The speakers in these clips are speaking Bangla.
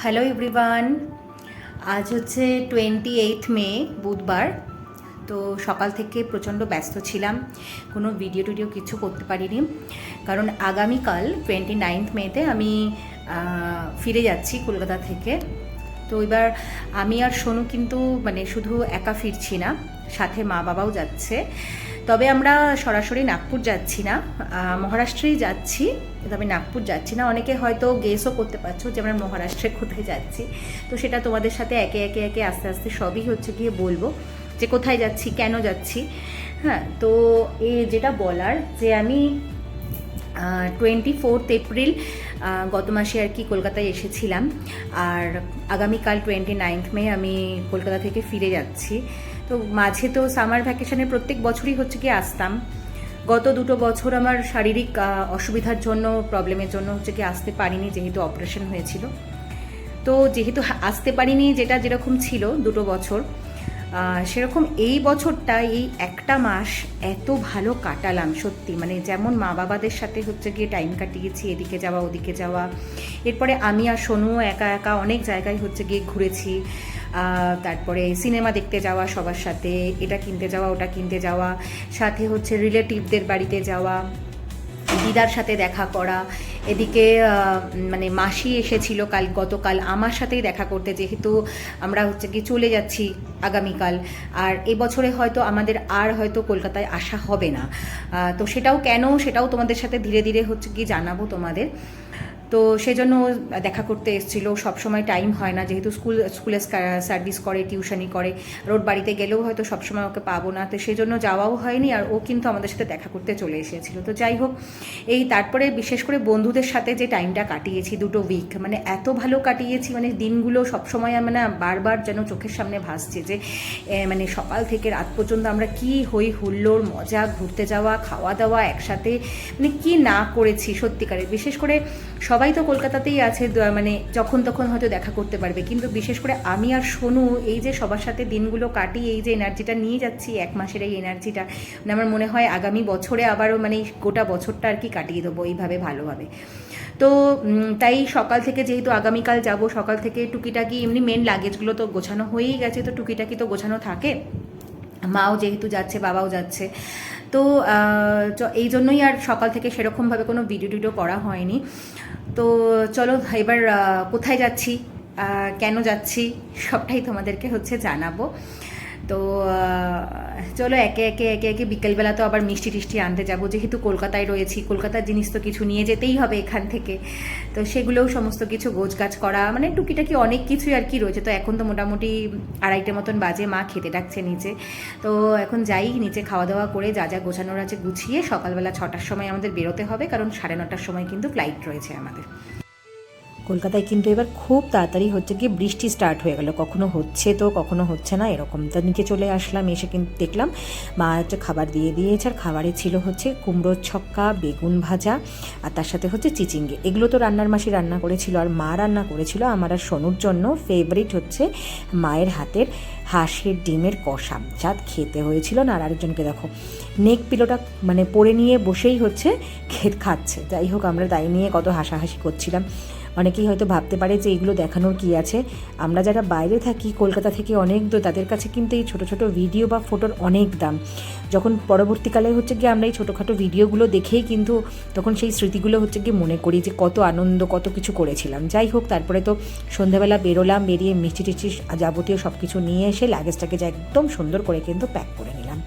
হ্যালো এভরিওয়ান, আজ হচ্ছে 28 মে বুধবার। তো সকাল থেকে প্রচণ্ড ব্যস্ত ছিলাম, কোনো ভিডিও টিডিও কিছু করতে পারিনি, কারণ আগামীকাল 29 মেতে আমি ফিরে যাচ্ছি কলকাতা থেকে। তো এবার আমি আর সোনু কিন্তু শুধু একা ফিরছি না, সাথে মা বাবাও যাচ্ছে। তবে আমরা সরাসরি নাগপুর যাচ্ছি না, মহারাষ্ট্রেই যাচ্ছি, তবে নাগপুর যাচ্ছি না। অনেকে হয়তো গেসও করতে পারছো যে আমরা মহারাষ্ট্রে কোথায় যাচ্ছি, তো সেটা তোমাদের সাথে একে একে একে আস্তে আস্তে সবই হচ্ছে গিয়ে বলবো যে কোথায় যাচ্ছি, কেন যাচ্ছি। হ্যাঁ, তো যেটা বলার যে আমি 24 এপ্রিল গত মাসে আর কি কলকাতায় এসেছিলাম, আর আগামীকাল 29 মে আমি কলকাতা থেকে ফিরে যাচ্ছি। তো মাঝে তো সামার ভ্যাকেশনে প্রত্যেক বছরই হচ্ছে কি আসতাম। গত 2 বছর আমার শারীরিক অসুবিধার জন্য, প্রবলেমের জন্য হচ্ছে কি আসতে পারিনি, যেহেতু অপারেশন হয়েছিল। তো যেহেতু আসতে পারিনি, যেটা যেরকম ছিল 2 বছর, সেরকম এই বছরটা এই একটা মাস এত ভালো কাটালাম সত্যি। যেমন মা বাবাদের সাথে হচ্ছে গিয়ে টাইম কাটিয়েছি, এদিকে যাওয়া ওদিকে যাওয়া। এরপরে আমি আর সোনুও একা একা অনেক জায়গায় হচ্ছে গিয়ে ঘুরেছি। তারপরে সিনেমা দেখতে যাওয়া সবার সাথে, এটা কিনতে যাওয়া ওটা কিনতে যাওয়া, সাথে হচ্ছে রিলেটিভদের বাড়িতে যাওয়া, দিদার সাথে দেখা করা। এদিকে মাসি এসেছিল গতকাল আমার সাথেই দেখা করতে, যেহেতু আমরা হচ্ছে কি চলে যাচ্ছি আগামীকাল। আর এবছরে হয়তো আমাদের আর হয়তো কলকাতায় আসা হবে না। তো সেটাও কেন, সেটাও তোমাদের সাথে ধীরে ধীরে হচ্ছে কি জানাবো তোমাদের। তো সেজন্য দেখা করতে এসেছিলো। সবসময় টাইম হয় না, যেহেতু স্কুলে সার্ভিস করে, টিউশনি করে, আর ওর বাড়িতে গেলেও হয়তো সবসময় ওকে পাবো না, তো সেজন্য যাওয়াও হয়নি। আর ও কিন্তু আমাদের সাথে দেখা করতে চলে এসেছিলো। তো যাই হোক, এই তারপরে বিশেষ করে বন্ধুদের সাথে যে টাইমটা কাটিয়েছি 2 উইক, এত ভালো কাটিয়েছি, দিনগুলো সবসময় বারবার যেন চোখের সামনে ভাসছে যে সকাল থেকে রাত পর্যন্ত আমরা কি হই হুল্লোড়, মজা, ঘুরতে যাওয়া, খাওয়া দাওয়া একসাথে, কি না করেছি সত্যিকারে। বিশেষ করে সবাই তো কলকাতাতেই আছে, যখন তখন হয়তো দেখা করতে পারবে, কিন্তু বিশেষ করে আমি আর সোনু এই যে সবার সাথে দিনগুলো কাটি, এই যে এনার্জিটা নিয়ে যাচ্ছি, 1 মাসের এই এনার্জিটা, আমার মনে হয় আগামী বছরে আবারও গোটা বছরটা আর কি কাটিয়ে দেবো এইভাবে ভালোভাবে। তো তাই সকাল থেকে, যেহেতু আগামীকাল যাব, সকাল থেকে টুকিটাকি এমনি মেন লাগেজগুলো তো গোছানো হয়েই গেছে, তো টুকিটাকি তো গোছানো থাকে। মাও যেহেতু যাচ্ছে, বাবাও যাচ্ছে, তো এই জন্যই আর সকাল থেকে সেরকমভাবে কোনো ভিডিও টিডিও করা হয়নি। তো চলো এবার কোথায় যাচ্ছি, কেন যাচ্ছি, সবটাই তোমাদেরকে হচ্ছে জানাবো। তো চলো একে একে বিকেলবেলা তো আবার মিষ্টি টিষ্টি আনতে যাব, যেহেতু কলকাতায় রয়েছি, কলকাতার জিনিস তো কিছু নিয়ে যেতেই হবে এখান থেকে। তো সেগুলোও সমস্ত কিছু গোছগাছ করা, টুকিটাকি অনেক কিছুই আর কি রয়েছে। তো এখন তো মোটামুটি 2:30 মতন বাজে, মা খেতে ডাকছে নিচে। তো এখন যাই নিচে, খাওয়া দাওয়া করে যা যা গোছানোর আছে গুছিয়ে সকালবেলা 6টার সময় আমাদের বেরোতে হবে, কারণ 9:30টার সময় কিন্তু ফ্লাইট রয়েছে আমাদের। কলকাতায় কিন্তু এবার খুব তাড়াতাড়ি হচ্ছে গিয়ে বৃষ্টি স্টার্ট হয়ে গেল, কখনো হচ্ছে তো কখনো হচ্ছে না, এরকম। তো নিচে চলে আসলাম, এসে কিন্তু দেখলাম মা হচ্ছে খাবার দিয়ে দিয়েছে। আর খাবারে ছিল হচ্ছে কুমড়োর ছক্কা, বেগুন ভাজা, আর তার সাথে হচ্ছে চিচিঙ্গে। এগুলো তো রান্নার মাসি রান্না করেছিল, আর মা রান্না করেছিল আমার আর সোনুর জন্য ফেভারিট হচ্ছে মায়ের হাতের হাঁসের ডিমের কষা, যা খেতে হয়েছিল না। আর আরেকজনকে দেখো নেক পিলোটা পরে নিয়ে বসেই হচ্ছে খাচ্ছে। যাই হোক, আমরা তাই নিয়ে কত হাসাহাসি করছিলাম। অনেকেই হয়তো ভাবতে পারে যে এইগুলো দেখানোর কী আছে, আমরা যারা বাইরে থাকি, কলকাতা থেকে অনেক দূর, তাদের কাছে কিন্তু এই ছোটো ছোটো ভিডিও বা ফটোর অনেক দাম। যখন পরবর্তীকালে হচ্ছে গিয়ে আমরা এই ছোটোখাটো ভিডিওগুলো দেখেই কিন্তু তখন সেই স্মৃতিগুলো হচ্ছে গিয়ে মনে করি যে কত আনন্দ, কত কিছু করেছিলাম। যাই হোক, তারপরে তো সন্ধ্যাবেলা বেরোলাম, বেরিয়ে মিষ্টি টিষ্টি যাবতীয় সব কিছু নিয়ে এসে লাগেজটাকে যা একদম সুন্দর করে কিন্তু প্যাক করে নিলাম।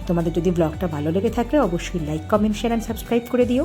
তোমাদের যদি ব্লগটা ভালো লেগে থাকে অবশ্যই like, comment, share and subscribe করে দিও।